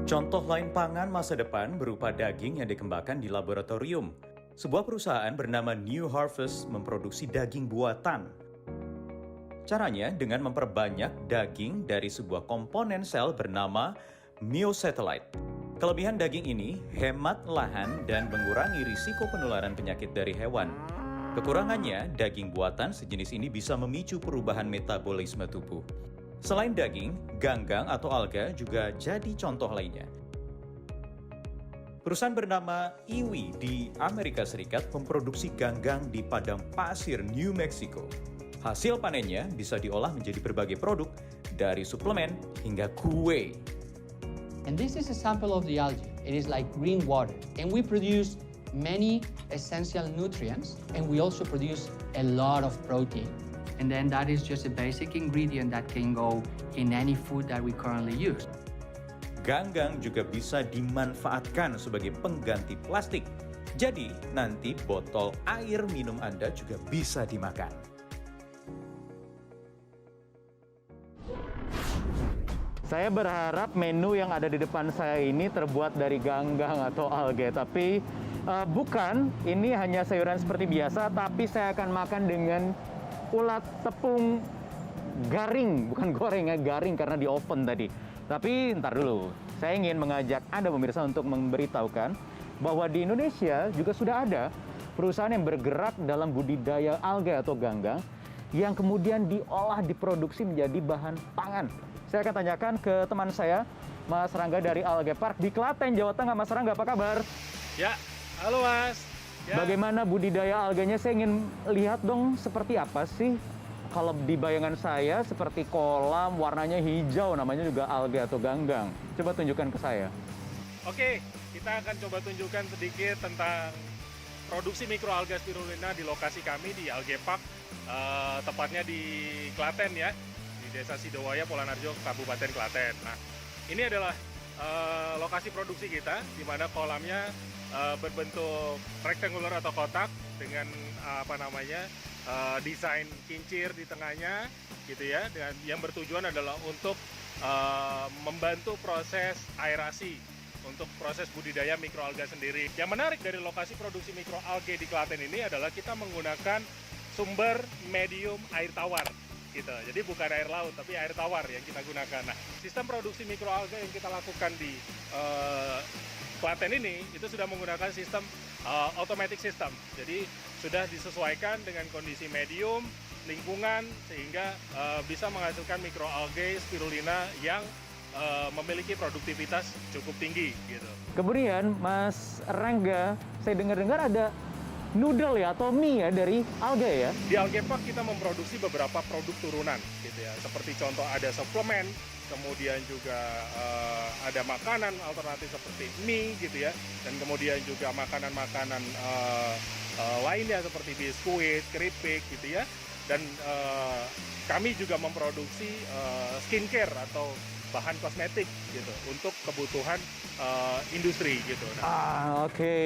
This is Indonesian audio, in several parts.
Contoh lain pangan masa depan berupa daging yang dikembangkan di laboratorium. Sebuah perusahaan bernama New Harvest memproduksi daging buatan. Caranya dengan memperbanyak daging dari sebuah komponen sel bernama myosatellite. Kelebihan daging ini hemat lahan dan mengurangi risiko penularan penyakit dari hewan. Kekurangannya, daging buatan sejenis ini bisa memicu perubahan metabolisme tubuh. Selain daging, ganggang atau alga juga jadi contoh lainnya. Perusahaan bernama Iwi di Amerika Serikat memproduksi ganggang di padang pasir New Mexico. Hasil panennya bisa diolah menjadi berbagai produk, dari suplemen hingga kue. And this is a sample of the algae. It is like green water. And we produce many essential nutrients, and we also produce a lot of protein. And then that is just a basic ingredient that can go in any food that we currently use. Ganggang juga bisa dimanfaatkan sebagai pengganti plastik. Jadi, nanti botol air minum Anda juga bisa dimakan. Saya berharap menu yang ada di depan saya ini terbuat dari ganggang atau alga, tapi bukan, ini hanya sayuran seperti biasa, tapi saya akan makan dengan ulat tepung garing, bukan goreng ya, garing karena di oven tadi. Tapi ntar dulu, saya ingin mengajak Anda pemirsa untuk memberitahukan bahwa di Indonesia juga sudah ada perusahaan yang bergerak dalam budidaya alga atau ganggang yang kemudian diolah, diproduksi menjadi bahan pangan. Saya akan tanyakan ke teman saya, Mas Rangga dari Alga Park di Klaten, Jawa Tengah. Mas Rangga, apa kabar? Ya, halo Mas. Ya. Bagaimana budidaya alganya? Saya ingin lihat dong seperti apa sih. Kalau di bayangan saya seperti kolam, warnanya hijau, namanya juga alga atau ganggang. Coba tunjukkan ke saya. Oke, kita akan coba tunjukkan sedikit tentang produksi mikroalga spirulina di lokasi kami di Alga Park, tepatnya di Klaten ya. Di Desa Sidowaya, Polanarjo, Kabupaten Klaten. Nah, ini adalah lokasi produksi kita, di mana kolamnya berbentuk rectangular atau kotak dengan desain kincir di tengahnya, gitu ya. Dan yang bertujuan adalah untuk membantu proses aerasi untuk proses budidaya mikroalga sendiri. Yang menarik dari lokasi produksi mikroalga di Klaten ini adalah kita menggunakan sumber medium air tawar. Gitu. Jadi bukan air laut, tapi air tawar yang kita gunakan. Nah, sistem produksi mikroalga yang kita lakukan di Klaten ini, itu sudah menggunakan sistem automatic system. Jadi sudah disesuaikan dengan kondisi medium, lingkungan, sehingga bisa menghasilkan mikroalga spirulina yang memiliki produktivitas cukup tinggi. Gitu. Kemudian, Mas Rangga, saya dengar-dengar ada noodle ya atau mie ya dari alga ya? Di Alga Park kita memproduksi beberapa produk turunan gitu ya. Seperti contoh ada suplemen, kemudian juga ada makanan alternatif seperti mie gitu ya. Dan kemudian juga makanan-makanan lainnya seperti biskuit, keripik gitu ya. Dan kami juga memproduksi skincare atau bahan kosmetik gitu untuk kebutuhan industri gitu. Oke.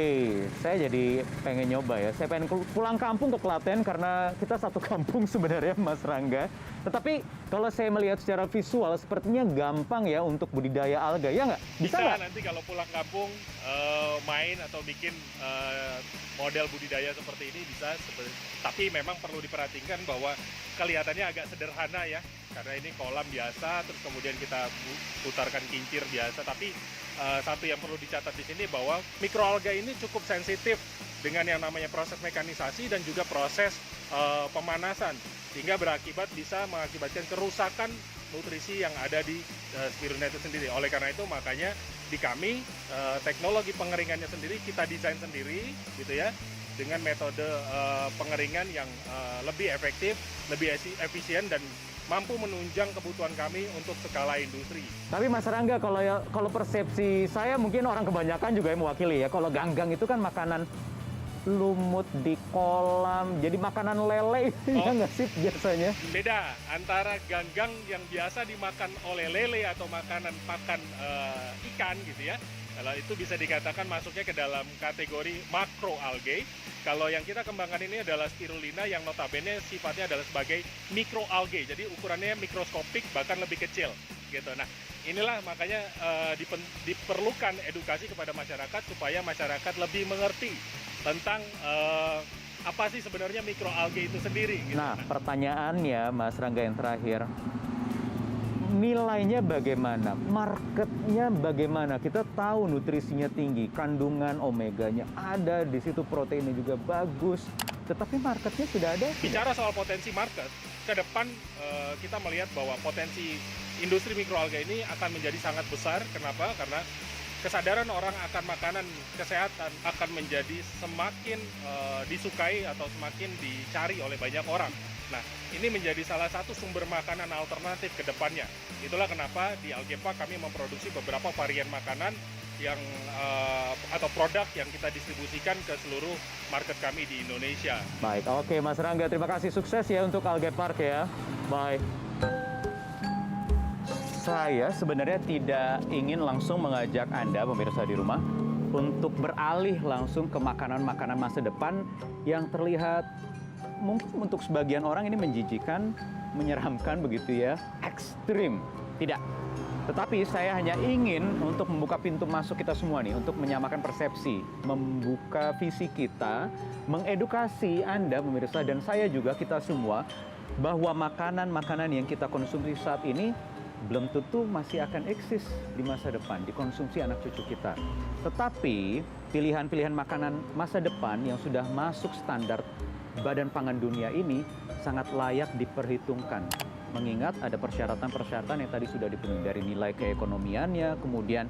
Saya jadi pengen nyoba ya. Saya pengen pulang kampung ke Klaten karena kita satu kampung sebenarnya, Mas Rangga. Tetapi kalau saya melihat secara visual sepertinya gampang ya untuk budidaya alga, ya nggak? Bisa nggak? Nanti kalau pulang kampung main atau bikin model budidaya seperti ini bisa. Tapi memang perlu diperhatikan bahwa kelihatannya agak sederhana ya, karena ini kolam biasa, terus kemudian kita putarkan kincir biasa. Tapi satu yang perlu dicatat di sini bahwa mikroalga ini cukup sensitif dengan yang namanya proses mekanisasi dan juga proses pemanasan, sehingga bisa mengakibatkan kerusakan nutrisi yang ada di spirulina itu sendiri. Oleh karena itu makanya di kami teknologi pengeringannya sendiri kita desain sendiri gitu ya, dengan metode pengeringan yang lebih efektif, lebih efisien dan mampu menunjang kebutuhan kami untuk skala industri. Tapi Mas Rangga, kalau persepsi saya mungkin orang kebanyakan juga yang mewakili ya. Kalau ganggang itu kan makanan lumut di kolam, jadi makanan lele ya nggak sih biasanya? Beda antara ganggang yang biasa dimakan oleh lele atau makanan pakan ikan gitu ya. Kalau itu bisa dikatakan masuknya ke dalam kategori makroalgae. Kalau yang kita kembangkan ini adalah spirulina yang notabene sifatnya adalah sebagai mikroalgae. Jadi ukurannya mikroskopik bahkan lebih kecil. gitu. Nah, inilah makanya diperlukan edukasi kepada masyarakat supaya masyarakat lebih mengerti tentang apa sih sebenarnya mikroalgae itu sendiri. Gitu. Nah, pertanyaannya Mas Rangga yang terakhir, nilainya bagaimana? Marketnya bagaimana? Kita tahu nutrisinya tinggi, kandungan omeganya ada, di situ proteinnya juga bagus. Tetapi marketnya sudah ada. Bicara soal potensi market, ke depan kita melihat bahwa potensi industri mikroalga ini akan menjadi sangat besar. Kenapa? Karena kesadaran orang akan makanan kesehatan akan menjadi semakin disukai atau semakin dicari oleh banyak orang. Nah, ini menjadi salah satu sumber makanan alternatif ke depannya. Itulah kenapa di Algepa kami memproduksi beberapa varian makanan yang atau produk yang kita distribusikan ke seluruh market kami di Indonesia. Baik, oke Mas Rangga, terima kasih, sukses ya untuk Algepark ya. Bye. Saya sebenarnya tidak ingin langsung mengajak Anda, pemirsa di rumah, untuk beralih langsung ke makanan-makanan masa depan yang terlihat mungkin untuk sebagian orang ini menjijikan, menyeramkan begitu ya, ekstrim. Tidak. Tetapi saya hanya ingin untuk membuka pintu masuk kita semua nih, untuk menyamakan persepsi, membuka visi kita, mengedukasi Anda, pemirsa, dan saya juga, kita semua, bahwa makanan-makanan yang kita konsumsi saat ini belum tentu masih akan eksis di masa depan, dikonsumsi anak cucu kita. Tetapi pilihan-pilihan makanan masa depan yang sudah masuk standar Badan Pangan Dunia ini sangat layak diperhitungkan. Mengingat ada persyaratan-persyaratan yang tadi sudah dipenuhi, dari nilai keekonomiannya, kemudian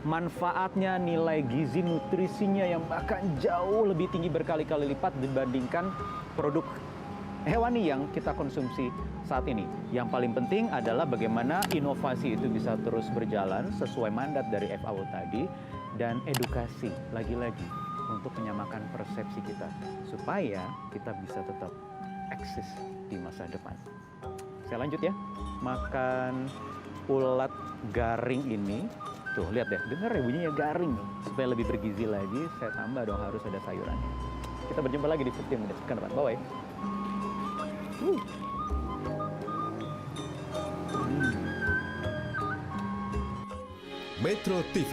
manfaatnya, nilai gizi nutrisinya yang bahkan jauh lebih tinggi berkali-kali lipat dibandingkan produk hewani yang kita konsumsi saat ini. Yang paling penting adalah bagaimana inovasi itu bisa terus berjalan sesuai mandat dari FAO tadi, dan edukasi lagi-lagi untuk menyamakan persepsi kita supaya kita bisa tetap eksis di masa depan. Saya lanjut ya, makan ulat garing ini. Tuh, lihat deh, dengar ya bunyinya garing. Supaya lebih bergizi lagi, saya tambah dong harus ada sayurannya. Kita berjumpa lagi di 15 Minutes ke depan. Bye-bye. Metro TV